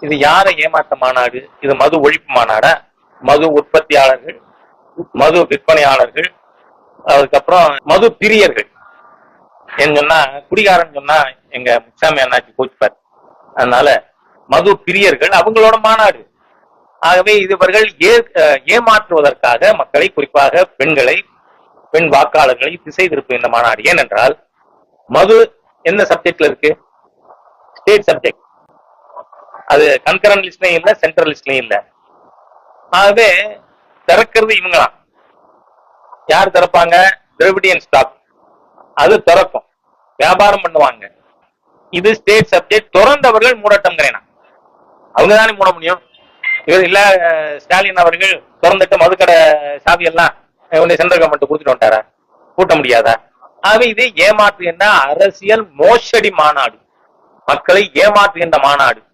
இது யாரை ஏமாத்த மாநாடு? இது மது ஒழிப்பு மாநாடா? மது உற்பத்தியாளர்கள், மது விற்பனையாளர்கள், அதுக்கப்புறம் மது பிரியர்கள். ஏன்னு சொன்னா குடிகாரன் சொன்னா எங்க முச்சாமி அண்ணாச்சி கோச்சுப்பார். அதனால மது பிரியர்கள் அவங்களோட மாநாடு. ஆகவே இவர்கள் ஏமாற்றுவதற்காக மக்களை, குறிப்பாக பெண்களை, பெண் வாக்காளர்களை திசை திருப்பும் இந்த மாநாடு. ஏனென்றால் மது எந்த சப்ஜெக்ட்ல இருக்கு? State subject. அது கன்கரண்ட் லிஸ்ட்லயும் இல்ல, சென்ட்ரல் லிஸ்ட்லயும் இல்ல. ஆகவே திறக்கிறது இவங்களாம். யார் திறப்பாங்க? Dravidian stock. அது திறக்கும், வியாபாரம் பண்ணுவாங்க. இது ஸ்டேட் சப்ஜெக்ட். திறந்தவர்கள் மூடட்டம். அவங்க தானே மூட முடியும். இவர் இல்ல ஸ்டாலின் அவர்கள் திறந்துட்டு மதுக்கடை சாவி எல்லாம் சென்ட்ரல் கவர்மெண்ட் கொடுத்துட்டு வந்துட்டாரா? கூட்ட முடியாதா? ஆகவே இது ஏமாற்றுகின்ற அரசியல் மோசடி மாநாடு, மக்களை ஏமாற்றுகின்ற மாநாடு.